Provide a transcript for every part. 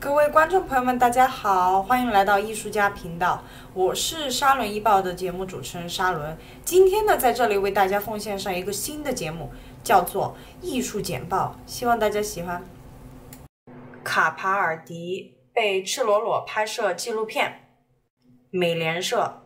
各位观众朋友们，大家好，欢迎来到艺术家频道，我是沙伦一报的节目主持人沙伦。今天呢，在这里为大家奉献上一个新的节目，叫做艺术简报，希望大家喜欢。卡帕尔迪被赤裸裸拍摄纪录片，美联社。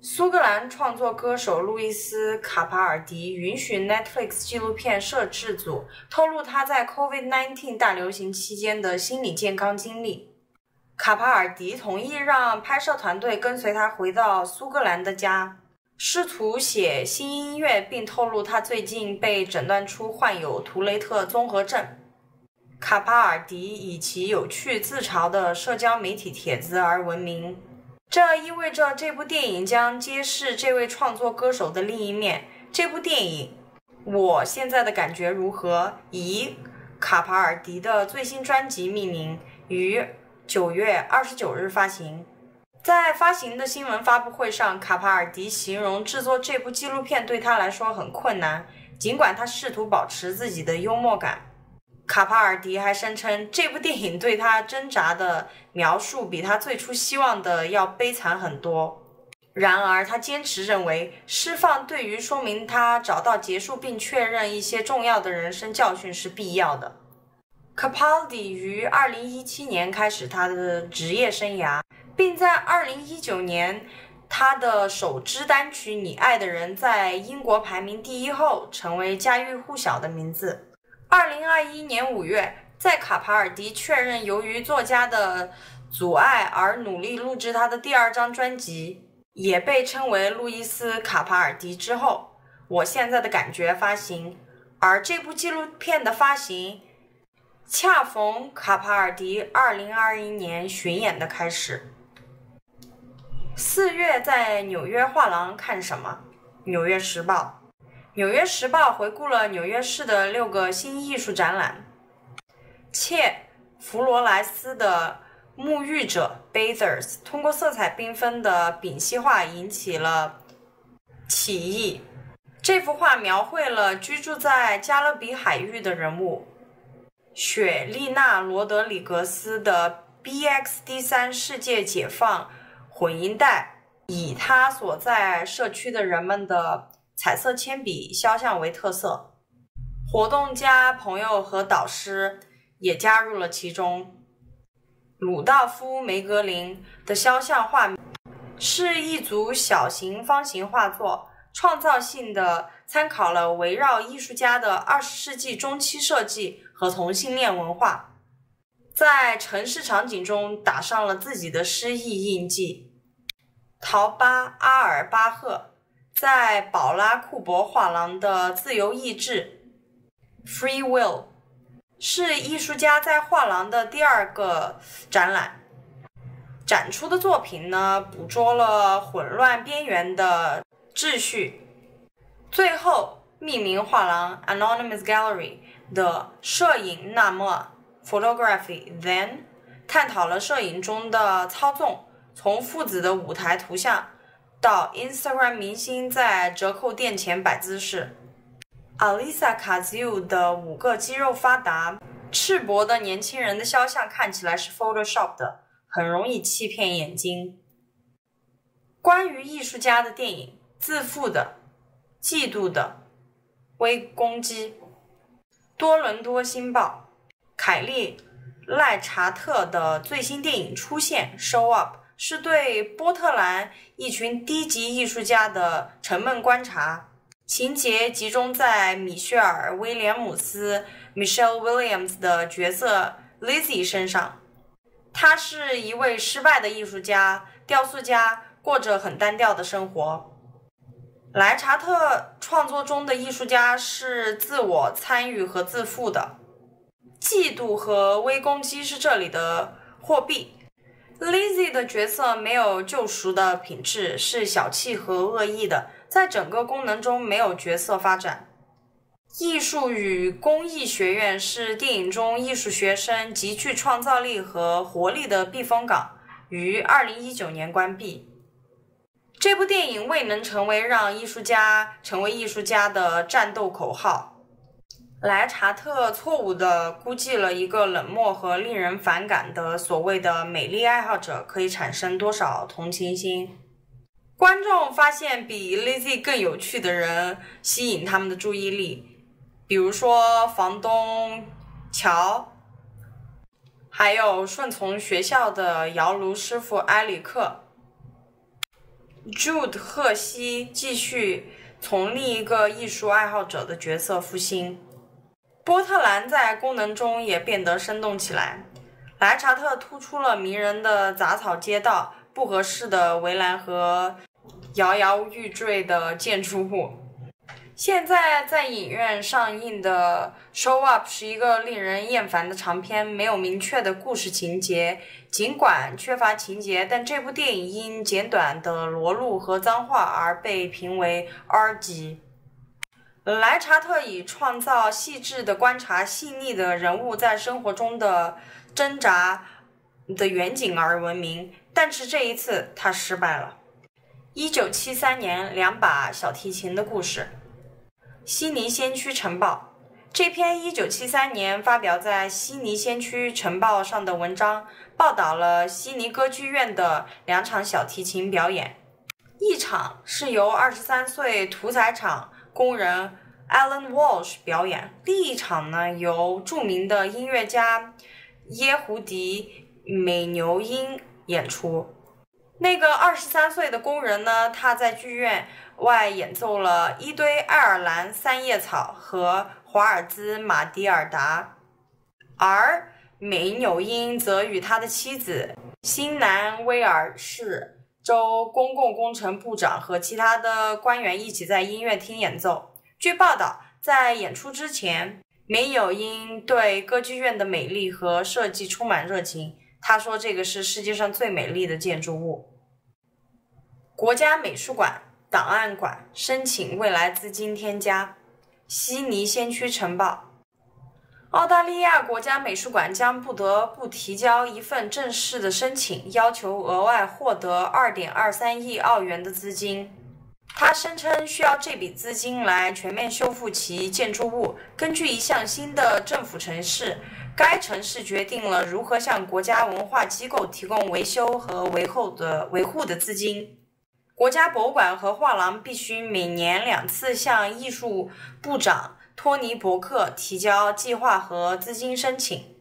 苏格兰创作歌手路易斯·卡帕尔迪允许 Netflix 纪录片摄制组透露他在 COVID-19 大流行期间的心理健康经历。卡帕尔迪同意让拍摄团队跟随他回到苏格兰的家，试图写新音乐，并透露他最近被诊断出患有图雷特综合症。卡帕尔迪以其有趣自嘲的社交媒体帖子而闻名。这意味着这部电影将揭示这位创作歌手的另一面。这部电影我现在的感觉如何以卡帕尔迪的最新专辑命名，于9月29日发行。在发行的新闻发布会上，卡帕尔迪形容制作这部纪录片对他来说很困难，尽管他试图保持自己的幽默感。卡帕尔迪还声称，这部电影对他挣扎的描述比他最初希望的要悲惨很多。然而，他坚持认为，释放对于说明他找到结束并确认一些重要的人生教训是必要的。卡帕尔迪于2017年开始他的职业生涯，并在2019年他的首支单曲《你爱的人》在英国排名第1后，成为家喻户晓的名字。2021年5月，在卡帕尔迪确认由于作家的阻碍而努力录制他的第2张专辑，也被称为路易斯·卡帕尔迪之后，我现在的感觉发行。而这部纪录片的发行恰逢卡帕尔迪2021年巡演的开始。4月在纽约画廊看什么？纽约时报。纽约时报回顾了纽约市的6个新艺术展览。切弗罗莱斯的沐浴者 Bathers 通过色彩缤纷的丙烯画引起了起义。这幅画描绘了居住在加勒比海域的人物。雪莉娜罗德里格斯的 BXD3 世界解放混音带以他所在社区的人们的彩色铅笔肖像为特色，活动家、朋友和导师也加入了其中。鲁道夫·梅格林的肖像画是一组小型方形画作，创造性地参考了围绕艺术家的20世纪中期设计和同性恋文化，在城市场景中打上了自己的诗意印记。陶巴·阿尔巴赫在宝拉库珀画廊的自由意志 Free Will 是艺术家在画廊的第2个展览。展出的作品呢，捕捉了混乱边缘的秩序。最后，命名画廊 Anonymous Gallery 的摄影那么 Photography Then 探讨了摄影中的操纵，从父子的舞台图像到 Instagram 明星在折扣店前摆姿势。Alisa Kaziu 的5个肌肉发达、赤膊的年轻人的肖像看起来是 Photoshop 的，很容易欺骗眼睛。关于艺术家的电影，自负的、嫉妒的、微攻击。多伦多星报，凯利·赖查特的最新电影出现 Show Up 是对波特兰一群低级艺术家的沉闷观察，情节集中在米歇尔·威廉姆斯 Michelle Williams 的角色 Lizzie 身上。他是一位失败的艺术家、雕塑家，过着很单调的生活。莱查特创作中的艺术家是自我参与和自负的，嫉妒和微攻击是这里的货币。Lizzie 的角色没有救赎的品质，是小气和恶意的，在整个功能中没有角色发展。艺术与工艺学院是电影中艺术学生极具创造力和活力的避风港，于2019年关闭。这部电影未能成为让艺术家成为艺术家的战斗口号。莱查特错误地估计了一个冷漠和令人反感的所谓的美丽爱好者可以产生多少同情心。观众发现比 Lizzie 更有趣的人吸引他们的注意力，比如说房东乔，还有顺从学校的窑炉师傅埃里克。Jude 赫西继续从另一个艺术爱好者的角色复兴。波特兰在功能中也变得生动起来。莱查特突出了迷人的杂草街道、不合适的围栏和摇摇欲坠的建筑物。现在在影院上映的 Show Up 是一个令人厌烦的长片，没有明确的故事情节。尽管缺乏情节，但这部电影因简短的裸露和脏话而被评为 R 级。莱查特以创造细致的观察细腻的人物在生活中的挣扎的远景而闻名，但是这一次他失败了。1973年2把小提琴的故事。悉尼先驱晨报。这篇1973年发表在悉尼先驱晨报上的文章报道了悉尼歌剧院的2场小提琴表演，一场是由23岁屠宰场工人 Alan Walsh 表演，另一场呢由著名的音乐家耶胡迪美牛因演出。那个23岁的工人呢，他在剧院外演奏了一堆爱尔兰三叶草和华尔兹马蒂尔达，而美纽因则与他的妻子新南威尔士州公共工程部长和其他的官员一起在音乐厅演奏。据报道，在演出之前，美纽因对歌剧院的美丽和设计充满热情，他说这个是世界上最美丽的建筑物。国家美术馆档案馆申请未来资金添加。悉尼先驱晨报。澳大利亚国家美术馆将不得不提交一份正式的申请，要求额外获得 2.23 亿澳元的资金。他声称需要这笔资金来全面修复其建筑物。根据一项新的政府程序，该城市决定了如何向国家文化机构提供维修和维护的资金。国家博物馆和画廊必须每年2次向艺术部长托尼·伯克提交计划和资金申请，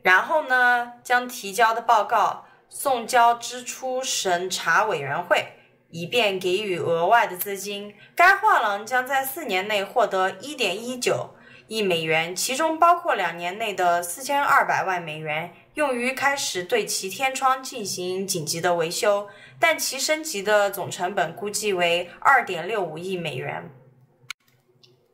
然后呢，将提交的报告送交支出审查委员会，以便给予额外的资金。该画廊将在4年内获得 1.19 亿美元，其中包括2年内的4200万美元，用于开始对其天窗进行紧急的维修，但其升级的总成本估计为 2.65 亿美元。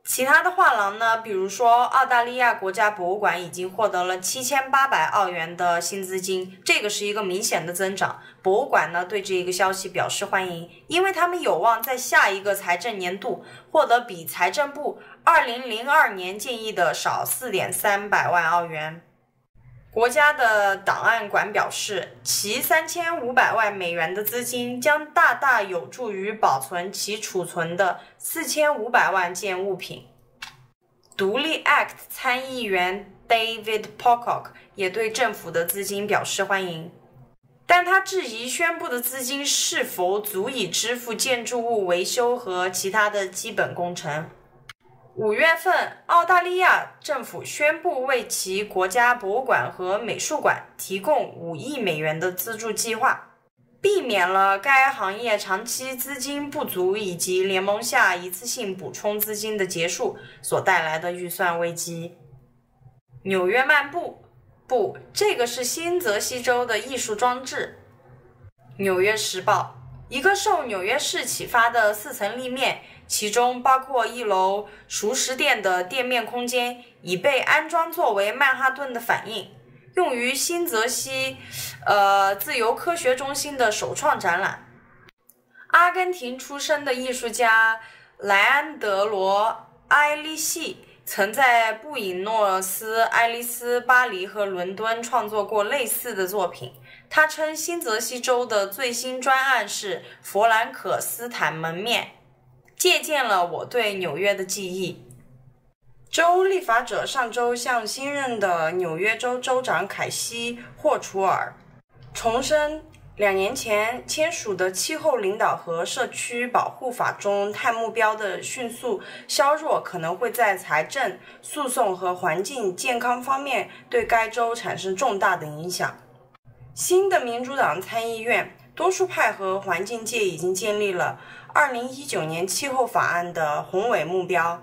其他的画廊呢，比如说澳大利亚国家博物馆已经获得了7800澳元的新资金，这个是一个明显的增长。博物馆呢对这一个消息表示欢迎，因为他们有望在下一个财政年度获得比财政部2002年建议的少4.300万澳元。国家的档案馆表示，其3500万美元的资金将大大有助于保存其储存的4500万件物品。独立 ACT 参议员 David Pocock 也对政府的资金表示欢迎，但他质疑宣布的资金是否足以支付建筑物维修和其他的基本工程。5月份，澳大利亚政府宣布为其国家博物馆和美术馆提供5亿美元的资助计划，避免了该行业长期资金不足以及联盟下一次性补充资金的结束所带来的预算危机。纽约漫步，不，这个是新泽西州的艺术装置。纽约时报。一个受纽约市启发的4层立面，其中包括1楼熟食店的店面空间，已被安装作为曼哈顿的反应，用于新泽西自由科学中心的首创展览。阿根廷出生的艺术家莱安德罗·埃利西曾在布宜诺斯艾利斯、巴黎和伦敦创作过类似的作品。他称新泽西州的最新专案是弗兰克斯坦门面，借鉴了我对纽约的记忆。州立法者上周向新任的纽约州州长凯西·霍楚尔重申，2年前签署的气候领导和社区保护法中碳目标的迅速削弱可能会在财政、诉讼和环境健康方面对该州产生重大的影响。新的民主党参议院多数派和环境界已经建立了2019年气候法案的宏伟目标，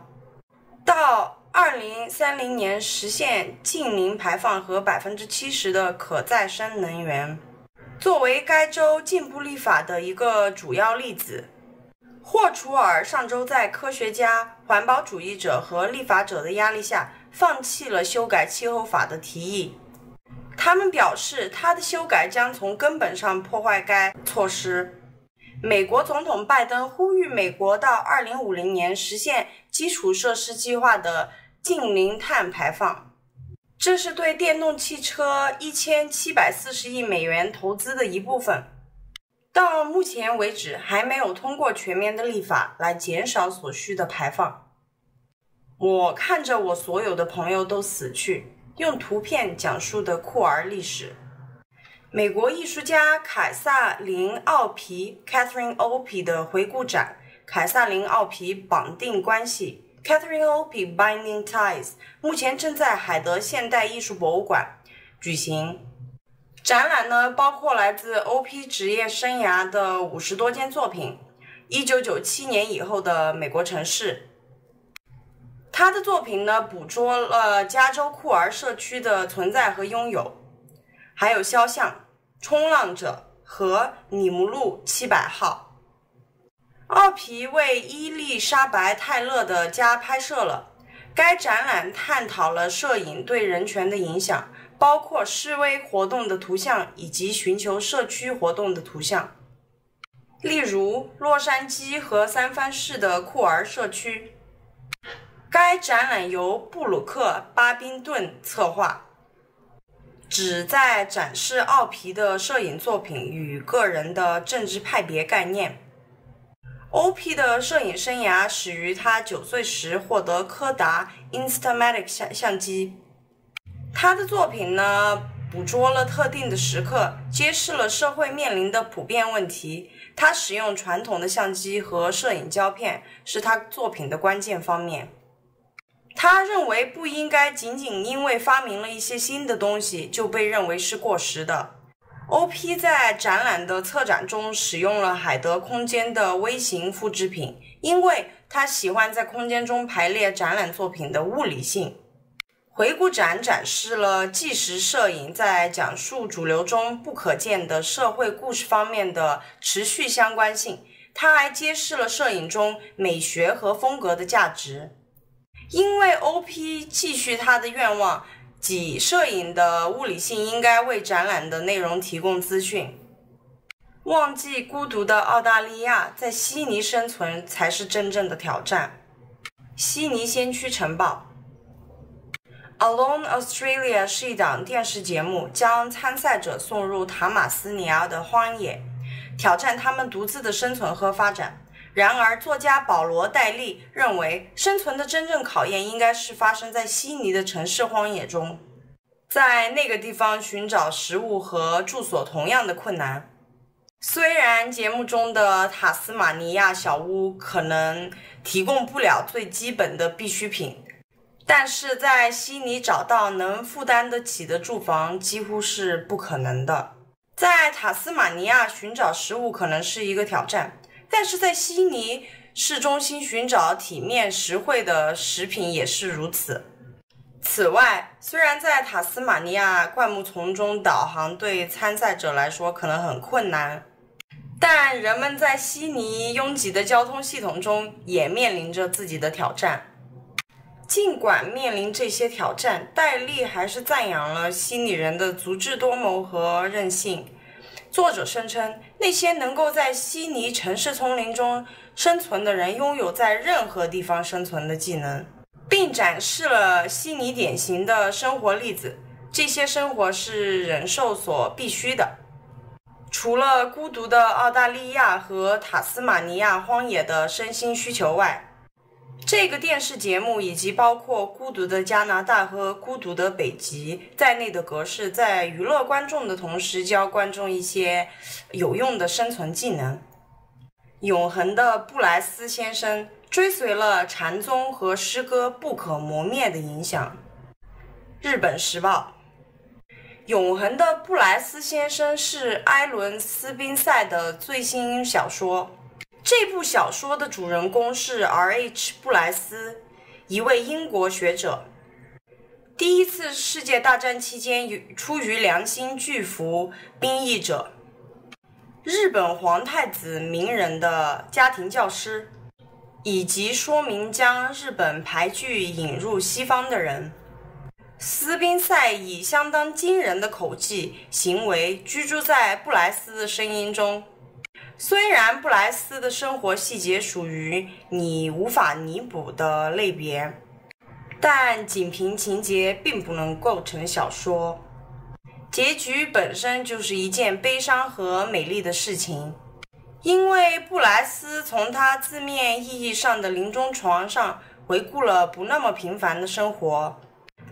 到2030年实现净零排放和70%的可再生能源。作为该州进步立法的一个主要例子，霍楚尔上周在科学家、环保主义者和立法者的压力下放弃了修改气候法的提议。他们表示，他的修改将从根本上破坏该措施。美国总统拜登呼吁美国到2050年实现基础设施计划的净零碳排放，这是对电动汽车1740亿美元投资的一部分。到目前为止，还没有通过全面的立法来减少所需的排放。我看着我所有的朋友都死去，用图片讲述的酷儿历史。美国艺术家凯撒琳·奥皮 （Catherine Opie） 的回顾展《凯撒琳·奥皮绑定关系》（Catherine Opie Binding Ties） 目前正在海德现代艺术博物馆举行。展览呢，包括来自 OP 职业生涯的50多件作品，1997年以后的美国城市。他的作品呢，捕捉了加州酷儿社区的存在和拥有，还有肖像、冲浪者和尼姆路700号。奥皮为伊丽莎白·泰勒的家拍摄了。该展览探讨了摄影对人权的影响，包括示威活动的图像以及寻求社区活动的图像，例如洛杉矶和三藩市的酷儿社区。该展览由布鲁克·巴宾顿策划，旨在展示奥皮的摄影作品与个人的政治派别概念。OP 的摄影生涯始于他9岁时获得柯达 Instamatic 相机。他的作品呢，捕捉了特定的时刻，揭示了社会面临的普遍问题。他使用传统的相机和摄影胶片是他作品的关键方面。他认为不应该仅仅因为发明了一些新的东西就被认为是过时的。OP 在展览的策展中使用了海德空间的微型复制品，因为他喜欢在空间中排列展览作品的物理性。回顾展展示了纪实摄影在讲述主流中不可见的社会故事方面的持续相关性，它还揭示了摄影中美学和风格的价值。因为 OP 继续他的愿望，即摄影的物理性应该为展览的内容提供资讯。忘记孤独的澳大利亚，在悉尼生存才是真正的挑战。悉尼先驱晨报 Alone Australia 是一档电视节目，将参赛者送入塔马斯尼亚的荒野，挑战他们独自的生存和发展。然而，作家保罗·戴利认为，生存的真正考验应该是发生在悉尼的城市荒野中。在那个地方寻找食物和住所同样的困难。虽然节目中的塔斯马尼亚小屋可能提供不了最基本的必需品，但是在悉尼找到能负担得起的住房几乎是不可能的。在塔斯马尼亚寻找食物可能是一个挑战，但是在悉尼市中心寻找体面实惠的食品也是如此。此外，虽然在塔斯马尼亚灌木丛中导航对参赛者来说可能很困难，但人们在悉尼拥挤的交通系统中也面临着自己的挑战。尽管面临这些挑战，戴利还是赞扬了悉尼人的足智多谋和韧性。作者声称，那些能够在悉尼城市丛林中生存的人拥有在任何地方生存的技能，并展示了悉尼典型的生活例子。这些生活是人兽所必须的。除了孤独的澳大利亚和塔斯马尼亚荒野的身心需求外，这个电视节目以及包括《孤独的加拿大》和《孤独的北极》在内的格式，在娱乐观众的同时，教观众一些有用的生存技能。永恒的布莱斯先生追随了禅宗和诗歌不可磨灭的影响。日本时报。永恒的布莱斯先生是埃伦斯宾塞的最新小说。这部小说的主人公是 R.H. 布莱斯，一位英国学者。第一次世界大战期间出于良心拒服兵役者，日本皇太子名人的家庭教师，以及说明将日本俳句引入西方的人。斯宾塞以相当惊人的口技行为居住在布莱斯的声音中。虽然布莱斯的生活细节属于你无法弥补的类别，但仅凭情节并不能构成小说。结局本身就是一件悲伤和美丽的事情，因为布莱斯从他字面意义上的临终床上回顾了不那么平凡的生活。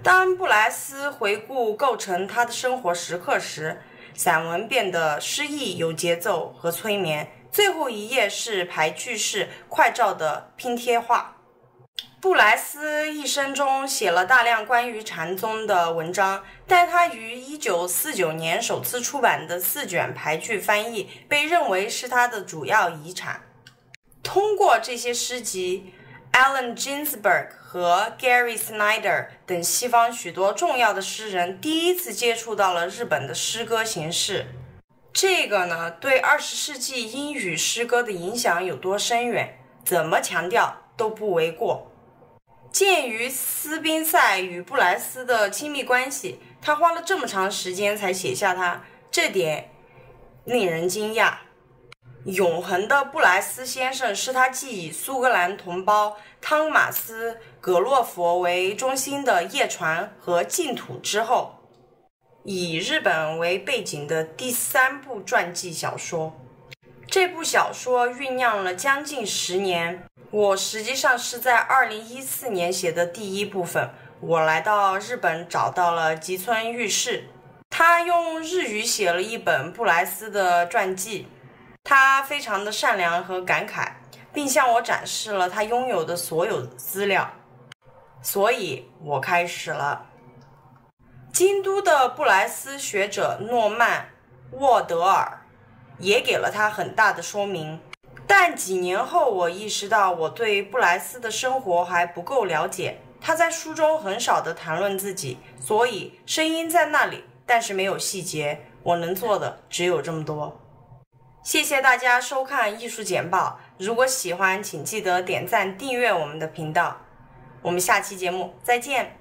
当布莱斯回顾构成他的生活时刻时，散文变得诗意、有节奏和催眠。最后一页是排句式快照的拼贴画。布莱斯一生中写了大量关于禅宗的文章，但他于1949年首次出版的4卷排句翻译被认为是他的主要遗产。通过这些诗集，Allen Ginsberg 和 Gary Snyder 等西方许多重要的诗人第一次接触到了日本的诗歌形式。这个呢，对20世纪英语诗歌的影响有多深远，怎么强调都不为过。鉴于斯宾塞与布莱斯的亲密关系，他花了这么长时间才写下它，这点令人惊讶。永恒的布莱斯先生是他继以苏格兰同胞汤马斯·格洛佛为中心的夜船和净土之后，以日本为背景的第3部传记小说。这部小说酝酿了将近10年，我实际上是在2014年写的第1部分。我来到日本找到了吉村裕士，他用日语写了一本布莱斯的传记。他非常的善良和感慨，并向我展示了他拥有的所有资料。所以我开始了。京都的布莱斯学者诺曼·沃德尔也给了他很大的说明，但几年后我意识到我对布莱斯的生活还不够了解。他在书中很少地谈论自己，所以声音在那里，但是没有细节。我能做的只有这么多。谢谢大家收看艺术简报，如果喜欢请记得点赞订阅我们的频道。我们下期节目再见。